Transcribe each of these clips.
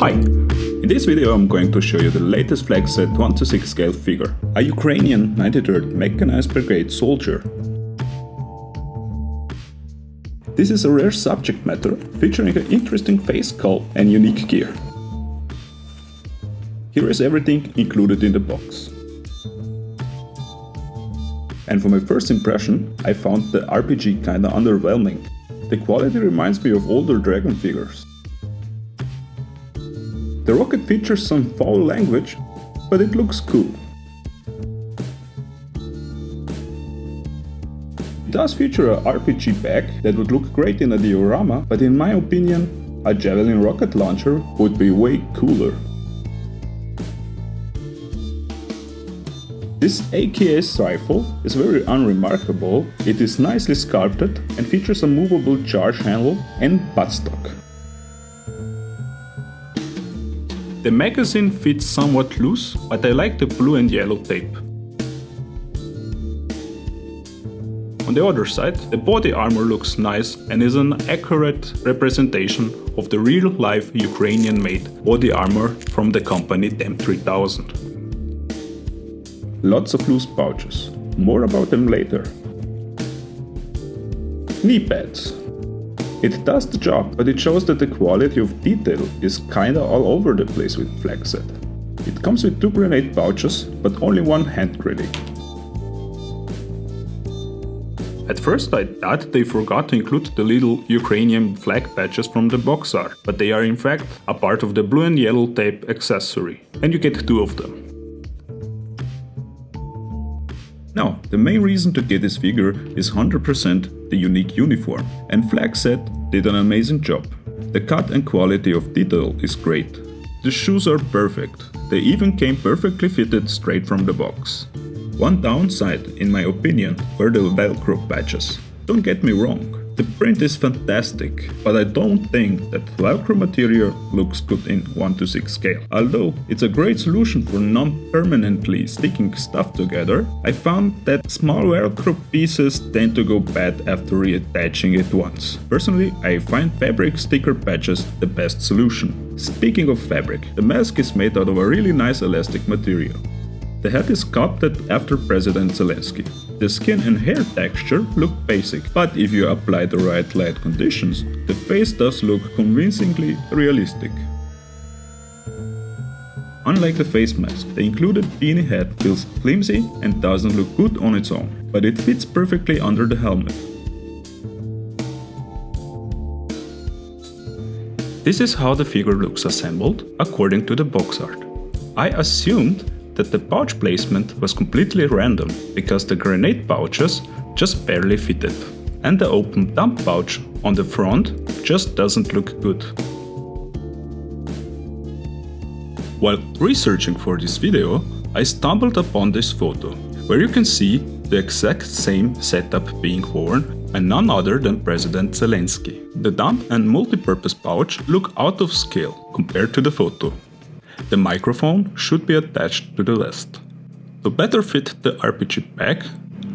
Hi! In this video I'm going to show you the latest Flagset 1:6 scale figure, a Ukrainian 93rd Mechanized Brigade soldier. This is a rare subject matter featuring an interesting face skull and unique gear. Here is everything included in the box. And for my first impression, I found the RPG kinda underwhelming. The quality reminds me of older Dragon figures. The rocket features some foul language, but it looks cool. It does feature a RPG bag that would look great in a diorama, but in my opinion, a Javelin rocket launcher would be way cooler. This AKS rifle is very unremarkable. It is nicely sculpted and features a movable charge handle and buttstock. The magazine fits somewhat loose, but I like the blue and yellow tape. On the other side, the body armor looks nice and is an accurate representation of the real-life Ukrainian-made body armor from the company DEM 3000. Lots of loose pouches. More about them later. Knee pads. It does the job, but it shows that the quality of detail is kinda all over the place with Flagset. It comes with 2 grenade pouches, but only 1 hand grenade. At first I thought they forgot to include the little Ukrainian flag patches from the box art, but they are in fact a part of the blue and yellow tape accessory, and you get 2 of them. Now, the main reason to get this figure is 100% the unique uniform, and Flagset did an amazing job. The cut and quality of detail is great. The shoes are perfect. They even came perfectly fitted straight from the box. One downside, in my opinion, were the Velcro patches. Don't get me wrong, the print is fantastic, but I don't think that Velcro material looks good in 1:6 scale. Although it's a great solution for non-permanently sticking stuff together, I found that small Velcro pieces tend to go bad after reattaching it once. Personally, I find fabric sticker patches the best solution. Speaking of fabric, the mask is made out of a really nice elastic material. The hat is sculpted after President Zelensky. The skin and hair texture look basic, but if you apply the right light conditions, the face does look convincingly realistic. Unlike the face mask, the included beanie hat feels flimsy and doesn't look good on its own, but it fits perfectly under the helmet. This is how the figure looks assembled according to the box art. I assumed that the pouch placement was completely random because the grenade pouches just barely fitted, and the open dump pouch on the front just doesn't look good. While researching for this video, I stumbled upon this photo, where you can see the exact same setup being worn by none other than President Zelensky. The dump and multipurpose pouch look out of scale compared to the photo. The microphone should be attached to the vest. To better fit the RPG bag,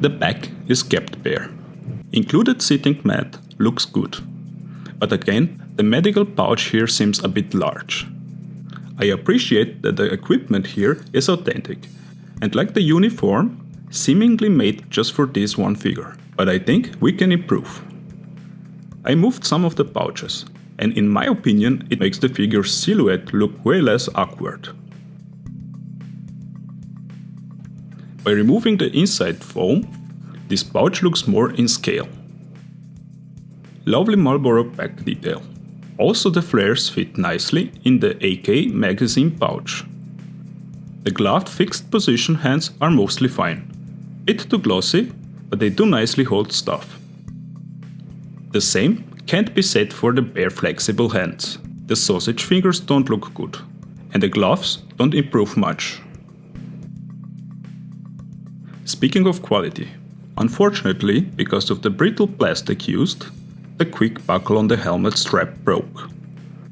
the back is kept bare. Included sitting mat looks good, but again, the medical pouch here seems a bit large. I appreciate that the equipment here is authentic, and like the uniform, seemingly made just for this one figure, but I think we can improve. I moved some of the pouches, and in my opinion, it makes the figure's silhouette look way less awkward. By removing the inside foam, this pouch looks more in scale. Lovely Marlboro back detail. Also the flares fit nicely in the AK magazine pouch. The gloved fixed position hands are mostly fine. Bit too glossy, but they do nicely hold stuff. The same can't be said for the bare flexible hands. The sausage fingers don't look good, and the gloves don't improve much. Speaking of quality, unfortunately, because of the brittle plastic used, the quick buckle on the helmet strap broke.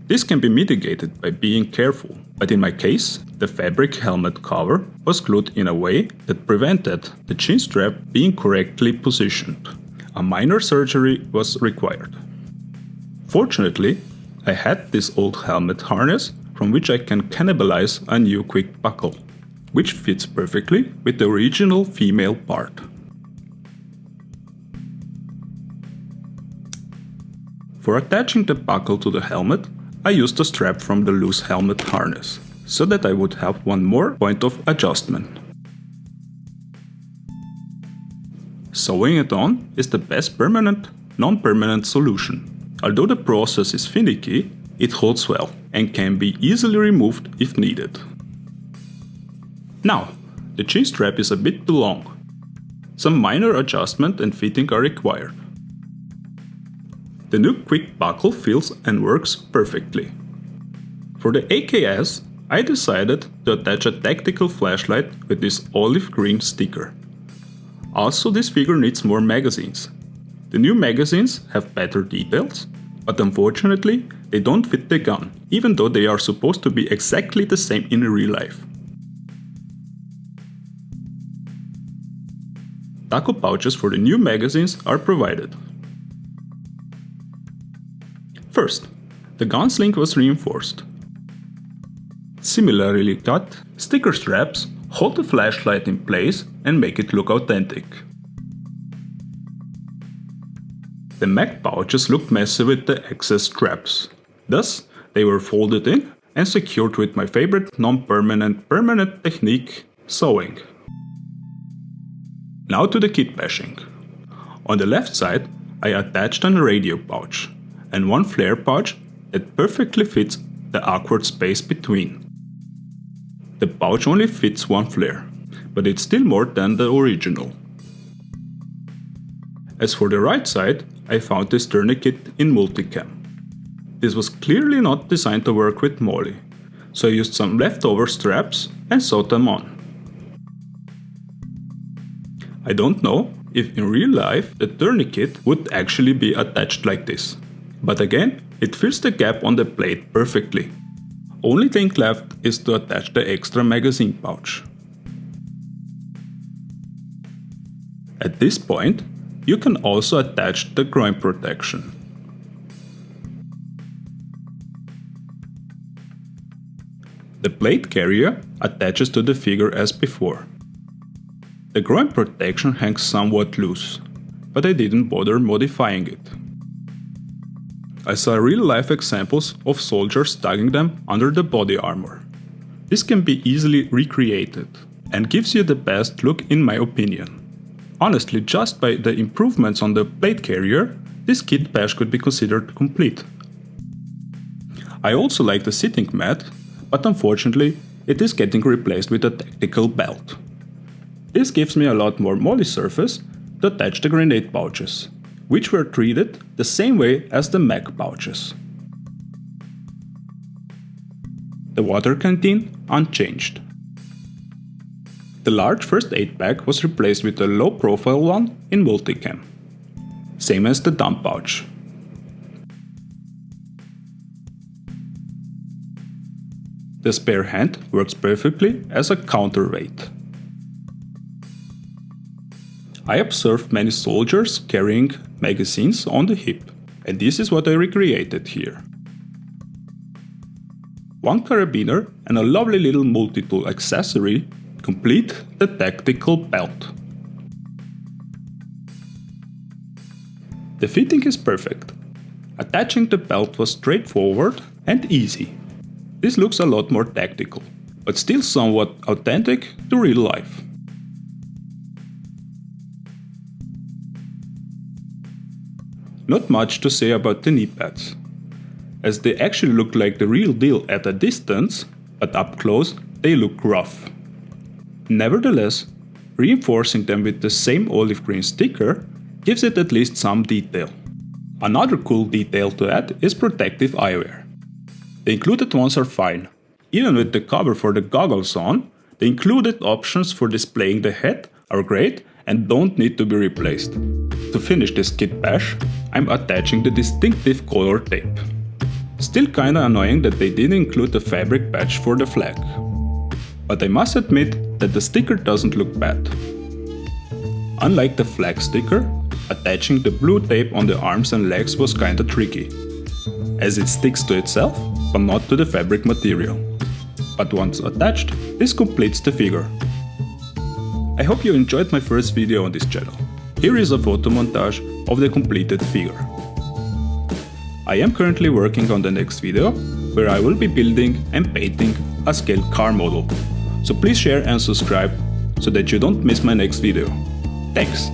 This can be mitigated by being careful, but in my case, the fabric helmet cover was glued in a way that prevented the chin strap being correctly positioned. A minor surgery was required. Fortunately, I had this old helmet harness from which I can cannibalize a new quick buckle, which fits perfectly with the original female part. For attaching the buckle to the helmet, I used a strap from the loose helmet harness, so that I would have one more point of adjustment. Sewing it on is the best permanent, non-permanent solution. Although the process is finicky, it holds well and can be easily removed if needed. Now, the chin strap is a bit too long. Some minor adjustment and fitting are required. The new quick buckle fits and works perfectly. For the AKS, I decided to attach a tactical flashlight with this olive green sticker. Also, this figure needs more magazines. The new magazines have better details, but unfortunately they don't fit the gun, even though they are supposed to be exactly the same in real life. Taco pouches for the new magazines are provided. First, the gun sling was reinforced. Similarly cut, sticker straps hold the flashlight in place and make it look authentic. The mag pouches looked messy with the excess straps. Thus, they were folded in and secured with my favorite non-permanent permanent technique, sewing. Now to the kit bashing. On the left side, I attached a radio pouch and one flare pouch that perfectly fits the awkward space between. The pouch only fits one flare, but it's still more than the original. As for the right side, I found this tourniquet in multicam. This was clearly not designed to work with Molly, so I used some leftover straps and sewed them on. I don't know if in real life the tourniquet would actually be attached like this, but again, it fills the gap on the plate perfectly. Only thing left is to attach the extra magazine pouch. At this point, you can also attach the groin protection. The plate carrier attaches to the figure as before. The groin protection hangs somewhat loose, but I didn't bother modifying it. I saw real-life examples of soldiers tugging them under the body armor. This can be easily recreated and gives you the best look in my opinion. Honestly, just by the improvements on the plate carrier, this kit bash could be considered complete. I also like the sitting mat, but unfortunately it is getting replaced with a tactical belt. This gives me a lot more molly surface to attach the grenade pouches, which were treated the same way as the mag pouches. The water canteen unchanged. The large first aid bag was replaced with a low profile one in multicam, same as the dump pouch. The spare hand works perfectly as a counterweight. I observed many soldiers carrying magazines on the hip, and this is what I recreated here. One carabiner and a lovely little multi-tool accessory complete the tactical belt. The fitting is perfect. Attaching the belt was straightforward and easy. This looks a lot more tactical, but still somewhat authentic to real life. Not much to say about the knee pads, as they actually look like the real deal at a distance, but up close they look rough. Nevertheless, reinforcing them with the same olive green sticker gives it at least some detail. Another cool detail to add is protective eyewear. The included ones are fine. Even with the cover for the goggles on, the included options for displaying the head are great and don't need to be replaced. To finish this kit bash, I'm attaching the distinctive color tape. Still kinda annoying that they didn't include the fabric patch for the flag. But I must admit that the sticker doesn't look bad. Unlike the flag sticker, attaching the blue tape on the arms and legs was kinda tricky, as it sticks to itself but not to the fabric material. But once attached, this completes the figure. I hope you enjoyed my first video on this channel. Here is a photo montage of the completed figure. I am currently working on the next video, where I will be building and painting a scaled car model. So please share and subscribe so that you don't miss my next video. Thanks!